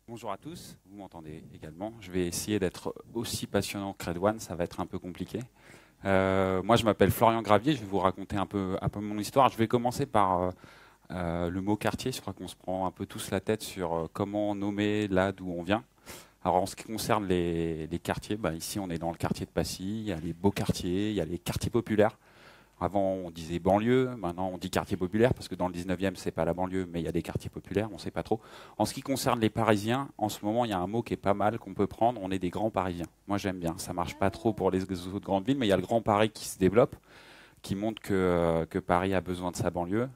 Bonjour à tous, vous m'entendez également. Je vais essayer d'être aussi passionnant que Redouane, ça va être un peu compliqué. Moi, je m'appelle Florian Gravier, je vais vous raconter un peu mon histoire. Je vais commencer par le mot quartier. Je crois qu'on se prend un peu tous la tête sur comment nommer là d'où on vient. Alors, en ce qui concerne les quartiers, ici, on est dans le quartier de Passy. Il y a les beaux quartiers, il y a les quartiers populaires. Avant, on disait banlieue, maintenant on dit quartier populaire, parce que dans le 19e, c'est pas la banlieue, mais il y a des quartiers populaires, on ne sait pas trop. En ce qui concerne les Parisiens, en ce moment, il y a un mot qui est pas mal, qu'on peut prendre, on est des grands Parisiens. Moi, j'aime bien, ça marche pas trop pour les autres grandes villes, mais il y a le Grand Paris qui se développe, qui montre que Paris a besoin de sa banlieue,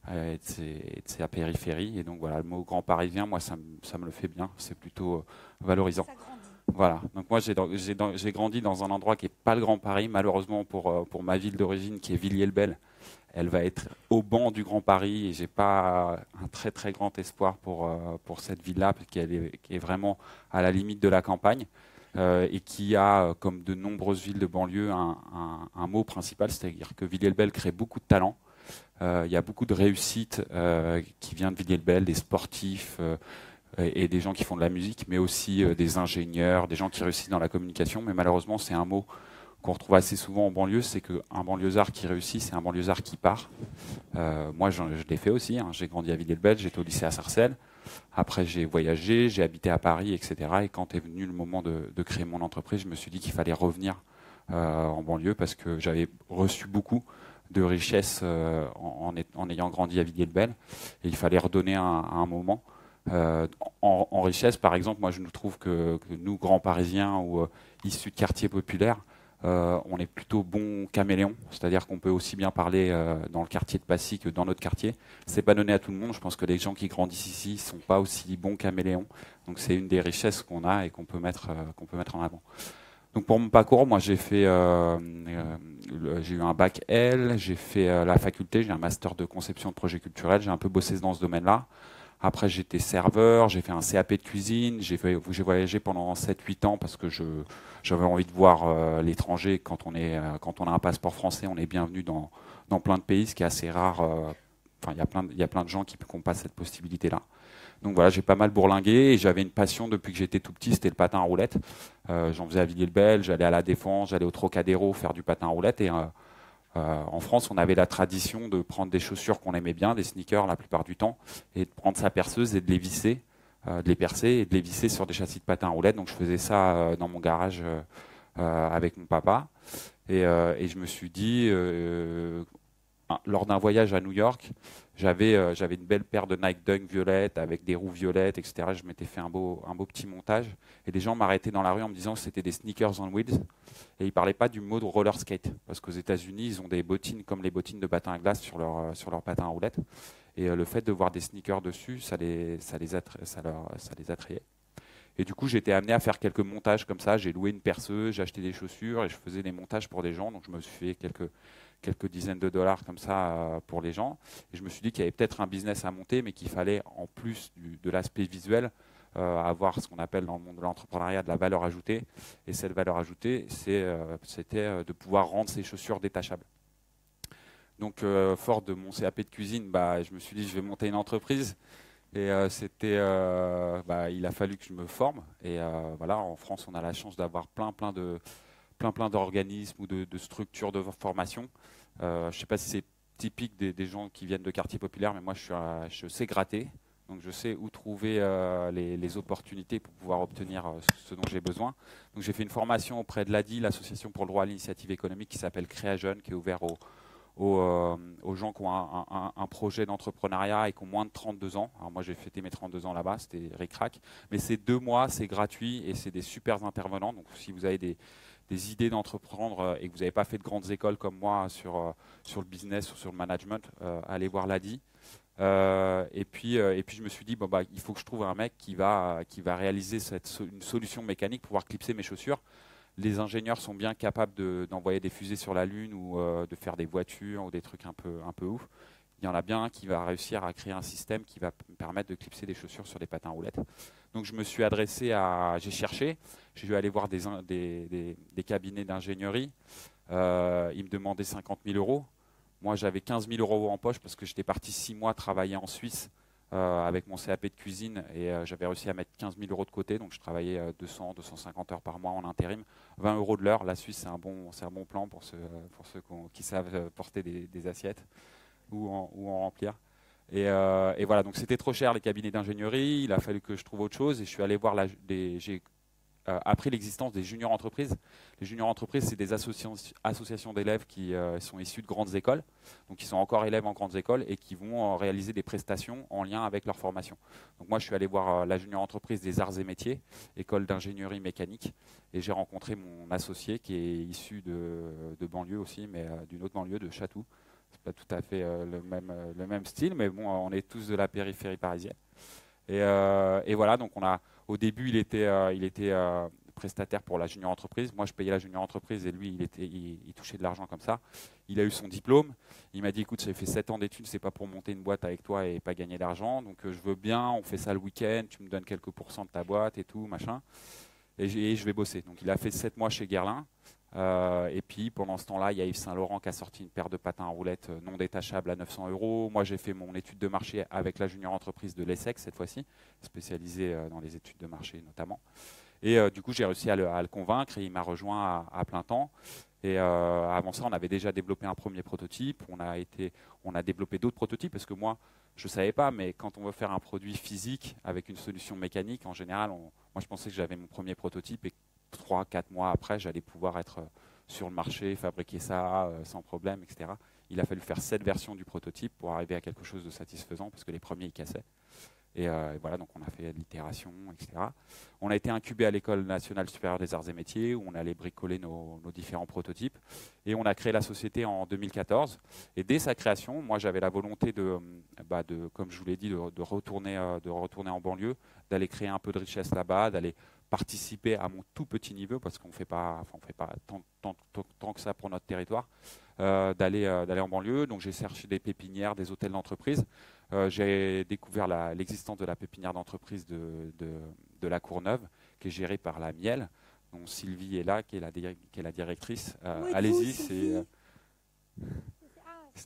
et de sa périphérie, et donc voilà, le mot grand Parisien, moi, ça me le fait bien, c'est plutôt valorisant. Ça grandit. Voilà, donc moi j'ai grandi dans un endroit qui n'est pas le Grand Paris, malheureusement pour ma ville d'origine qui est Villiers-le-Bel. Elle va être au banc du Grand Paris et j'ai pas un très très grand espoir pour cette ville-là, parce qui est vraiment à la limite de la campagne et qui a, comme de nombreuses villes de banlieue, un mot principal, c'est-à-dire que Villiers-le-Bel crée beaucoup de talents. Il y a beaucoup de réussite qui vient de Villiers-le-Bel, des sportifs et des gens qui font de la musique, mais aussi des ingénieurs, des gens qui réussissent dans la communication. Mais malheureusement, c'est un mot qu'on retrouve assez souvent en banlieue, c'est qu'un banlieusard qui réussit, c'est un banlieusard qui part. Moi, je l'ai fait aussi. Hein. J'ai grandi à Villiers-le-Bel, j'étais au lycée à Sarcelles. Après, j'ai voyagé, j'ai habité à Paris, etc. Et quand est venu le moment de créer mon entreprise, je me suis dit qu'il fallait revenir en banlieue parce que j'avais reçu beaucoup de richesses en ayant grandi à Villiers-le-Bel. Et il fallait redonner à un moment. En richesse, par exemple, moi je nous trouve que nous, grands Parisiens ou issus de quartiers populaires, on est plutôt bons caméléons, c'est-à-dire qu'on peut aussi bien parler dans le quartier de Passy que dans notre quartier. C'est pas donné à tout le monde. Je pense que les gens qui grandissent ici sont pas aussi bons caméléons. Donc c'est une des richesses qu'on a et qu'on peut mettre en avant. Donc pour mon parcours, moi j'ai eu un bac L, j'ai fait la faculté, j'ai un master de conception de projet culturel, j'ai un peu bossé dans ce domaine-là. Après, j'étais serveur, j'ai fait un CAP de cuisine, j'ai voyagé pendant 7-8 ans parce que j'avais envie de voir l'étranger. Quand on a un passeport français, on est bienvenu dans plein de pays, ce qui est assez rare. Enfin, il y a plein de gens qui n'ont pas cette possibilité-là. Donc voilà, j'ai pas mal bourlingué et j'avais une passion depuis que j'étais tout petit, c'était le patin à roulettes. J'en faisais à Villiers-le-Bel, j'allais à la Défense, j'allais au Trocadéro faire du patin à roulettes et en France, on avait la tradition de prendre des chaussures qu'on aimait bien, des sneakers la plupart du temps, et de prendre sa perceuse et de les visser, de les percer et de les visser sur des châssis de patins à roulettes. Donc je faisais ça dans mon garage avec mon papa. Et je me suis dit, lors d'un voyage à New York, j'avais une belle paire de Nike Dunk violettes avec des roues violettes, etc. Je m'étais fait un beau petit montage. Et des gens m'arrêtaient dans la rue en me disant que c'était des sneakers on wheels. Et ils ne parlaient pas du mot de roller skate. Parce qu'aux États-Unis, ils ont des bottines comme les bottines de patin à glace sur leur patin à roulettes. Et le fait de voir des sneakers dessus, ça les attrayait. Et du coup, j'étais amené à faire quelques montages comme ça. J'ai loué une perceuse, j'ai acheté des chaussures et je faisais des montages pour des gens. Donc je me suis fait quelques dizaines de dollars comme ça pour les gens. Et je me suis dit qu'il y avait peut-être un business à monter, mais qu'il fallait, en plus de l'aspect visuel, avoir ce qu'on appelle dans le monde de l'entrepreneuriat de la valeur ajoutée. Et cette valeur ajoutée, c'était de pouvoir rendre ces chaussures détachables. Donc, fort de mon CAP de cuisine, je me suis dit je vais monter une entreprise. Et il a fallu que je me forme. Et voilà, en France, on a la chance d'avoir plein d'organismes ou de structures de formation. Je ne sais pas si c'est typique des gens qui viennent de quartiers populaires, mais moi, je sais gratter. Donc, je sais où trouver les opportunités pour pouvoir obtenir ce dont j'ai besoin. Donc, j'ai fait une formation auprès de l'ADI, l'Association pour le droit à l'initiative économique, qui s'appelle Créa Jeune, qui est ouvert aux gens qui ont un projet d'entrepreneuriat et qui ont moins de 32 ans. Alors moi, j'ai fêté mes 32 ans là-bas, c'était ric-rac. Mais c'est 2 mois, c'est gratuit et c'est des super intervenants. Donc, si vous avez des idées d'entreprendre et que vous n'avez pas fait de grandes écoles comme moi sur le business ou sur le management, allez voir l'ADI. Et puis je me suis dit, il faut que je trouve un mec qui va réaliser une solution mécanique pour pouvoir clipser mes chaussures. Les ingénieurs sont bien capables d'envoyer des fusées sur la Lune ou de faire des voitures ou des trucs un peu ouf. Il y en a bien un qui va réussir à créer un système qui va me permettre de clipser des chaussures sur des patins à roulettes. Donc je me suis j'ai cherché, j'ai dû aller voir des cabinets d'ingénierie. Ils me demandaient 50 000 euros. Moi, j'avais 15 000 euros en poche parce que j'étais parti 6 mois travailler en Suisse avec mon CAP de cuisine et j'avais réussi à mettre 15 000 euros de côté, donc je travaillais 200-250 heures par mois en intérim, 20 euros de l'heure. La Suisse, c'est un bon plan pour ceux qui savent porter des assiettes ou en remplir. Et voilà, donc c'était trop cher les cabinets d'ingénierie, il a fallu que je trouve autre chose et je suis allé voir, j'ai appris l'existence des juniors entreprises. Les juniors entreprises, c'est des associations d'élèves qui sont issus de grandes écoles, donc qui sont encore élèves en grandes écoles et qui vont réaliser des prestations en lien avec leur formation. Donc moi, je suis allé voir la junior entreprise des arts et métiers, école d'ingénierie mécanique, et j'ai rencontré mon associé qui est issu de banlieue aussi, mais d'une autre banlieue, de Chatou. C'est pas tout à fait le même style, mais bon, on est tous de la périphérie parisienne. Et voilà, donc au début, il était prestataire pour la junior entreprise. Moi, je payais la junior entreprise et lui, il touchait de l'argent comme ça. Il a eu son diplôme. Il m'a dit, écoute, j'ai fait 7 ans d'études, c'est pas pour monter une boîte avec toi et pas gagner d'argent. Donc, je veux bien, on fait ça le week-end, tu me donnes quelques pourcents de ta boîte et tout, machin. Et je vais bosser. Donc, il a fait 7 mois chez Guerlain. Et puis pendant ce temps-là, il y a Yves Saint Laurent qui a sorti une paire de patins à roulettes non détachables à 900 euros. Moi, j'ai fait mon étude de marché avec la junior entreprise de l'ESSEC cette fois-ci, spécialisée dans les études de marché notamment. Et du coup, j'ai réussi à le convaincre et il m'a rejoint à plein temps. Et avant ça, on avait déjà développé un premier prototype. On a développé d'autres prototypes parce que moi, je ne savais pas, mais quand on veut faire un produit physique avec une solution mécanique, en général, moi, je pensais que j'avais mon premier prototype et 3-4 mois après, j'allais pouvoir être sur le marché, fabriquer ça sans problème, etc. Il a fallu faire 7 versions du prototype pour arriver à quelque chose de satisfaisant parce que les premiers, ils cassaient. Et voilà, donc on a fait l'itération, etc. On a été incubé à l'École nationale supérieure des arts et métiers où on allait bricoler nos différents prototypes. Et on a créé la société en 2014. Et dès sa création, moi j'avais la volonté comme je vous l'ai dit, de retourner en banlieue, d'aller créer un peu de richesse là-bas, d'aller participer à mon tout petit niveau, parce qu'on ne fait pas tant que ça pour notre territoire, d'aller en banlieue. Donc j'ai cherché des pépinières, des hôtels d'entreprise. J'ai découvert l'existence de la pépinière d'entreprise de la Courneuve, qui est gérée par la Miel, dont Sylvie est là, qui est la directrice. Allez-y,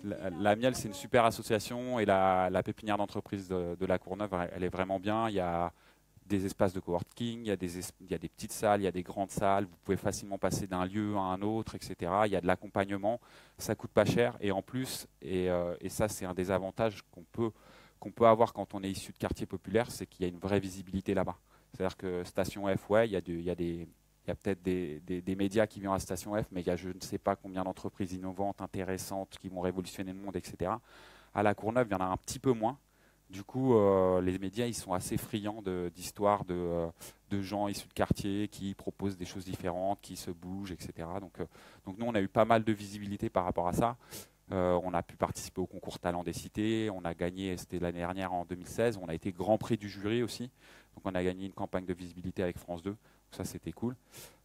la Miel, c'est une super association, et la pépinière d'entreprise de la Courneuve, elle est vraiment bien. Il y a des espaces de coworking, il y a des petites salles, il y a des grandes salles, vous pouvez facilement passer d'un lieu à un autre, etc. Il y a de l'accompagnement, ça coûte pas cher, et en plus, et ça c'est un des avantages qu'on peut avoir quand on est issu de quartiers populaires, c'est qu'il y a une vraie visibilité là-bas. C'est-à-dire que Station F, ouais, il y a peut-être des médias qui viennent à Station F, mais il y a je ne sais pas combien d'entreprises innovantes, intéressantes, qui vont révolutionner le monde, etc. À la Courneuve, il y en a un petit peu moins. Du coup, les médias, ils sont assez friands d'histoires de gens issus de quartiers qui proposent des choses différentes, qui se bougent, etc. Donc nous, on a eu pas mal de visibilité par rapport à ça. On a pu participer au concours Talent des Cités. On a gagné, c'était l'année dernière en 2016. On a été Grand Prix du jury aussi. Donc on a gagné une campagne de visibilité avec France 2. Ça, c'était cool.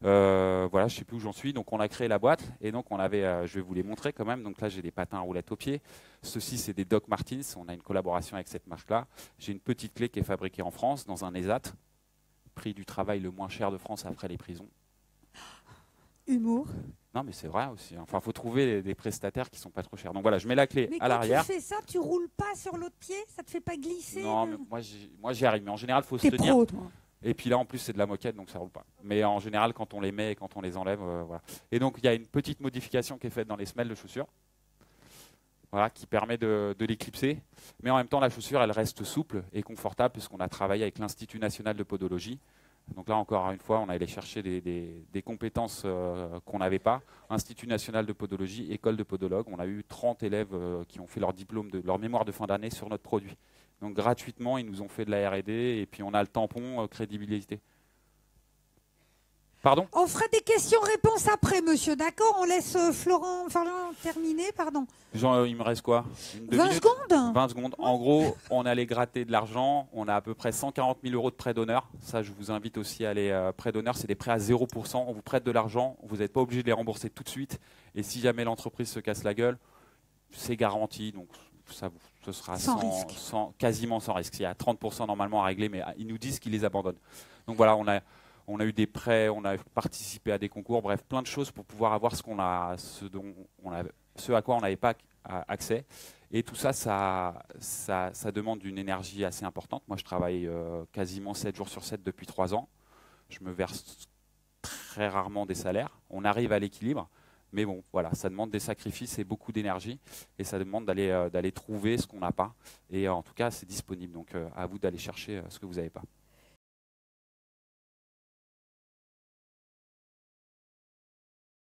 Voilà, je ne sais plus où j'en suis. Donc, on a créé la boîte. Et donc, on avait, je vais vous les montrer quand même. Donc là, j'ai des patins à roulettes au pied. Ceux-ci, c'est des Doc Martens. On a une collaboration avec cette marque-là. J'ai une petite clé qui est fabriquée en France, dans un ESAT. Prix du travail le moins cher de France après les prisons. Humour. Non, mais c'est vrai aussi. Enfin, il faut trouver des prestataires qui ne sont pas trop chers. Donc voilà, je mets la clé à l'arrière. Mais quand tu fais ça, tu roules pas sur l'autre pied? Ça te fait pas glisser? Non, mais moi, j'y arrive. Mais en général, il faut se tenir. Pro, toi. Et puis là, en plus, c'est de la moquette, donc ça roule pas. Mais en général, quand on les met et quand on les enlève, voilà. Et donc, il y a une petite modification qui est faite dans les semelles de chaussures, voilà, qui permet de l'éclipser. Mais en même temps, la chaussure, elle reste souple et confortable puisqu'on a travaillé avec l'Institut national de podologie. Donc là, encore une fois, on a allé chercher des compétences qu'on n'avait pas. Institut national de podologie, école de podologue. On a eu 30 élèves qui ont fait leur diplôme, leur mémoire de fin d'année sur notre produit. Donc gratuitement, ils nous ont fait de la R&D et puis on a le tampon crédibilité. Pardon ? On fera des questions-réponses après, monsieur, d'accord? On laisse Florent terminer, pardon. Genre, il me reste quoi? 20 secondes 20 secondes. En gros, on allait gratter de l'argent. On a à peu près 140 000 euros de prêt d'honneur. Ça, je vous invite aussi à aller. Prêt d'honneur, c'est des prêts à 0%. On vous prête de l'argent. Vous n'êtes pas obligé de les rembourser tout de suite. Et si jamais l'entreprise se casse la gueule, c'est garanti. Donc, ce sera quasiment sans risque. Il y a 30% normalement à régler, mais ils nous disent qu'ils les abandonnent. Donc voilà, on a eu des prêts, on a participé à des concours, bref, plein de choses pour pouvoir avoir ce à quoi on n'avait pas accès. Et tout ça, ça demande une énergie assez importante. Moi, je travaille quasiment 7 jours sur 7 depuis 3 ans. Je me verse très rarement des salaires. On arrive à l'équilibre. Mais bon, voilà, ça demande des sacrifices et beaucoup d'énergie. Et ça demande d'aller trouver ce qu'on n'a pas. Et en tout cas, c'est disponible. Donc, à vous d'aller chercher ce que vous n'avez pas.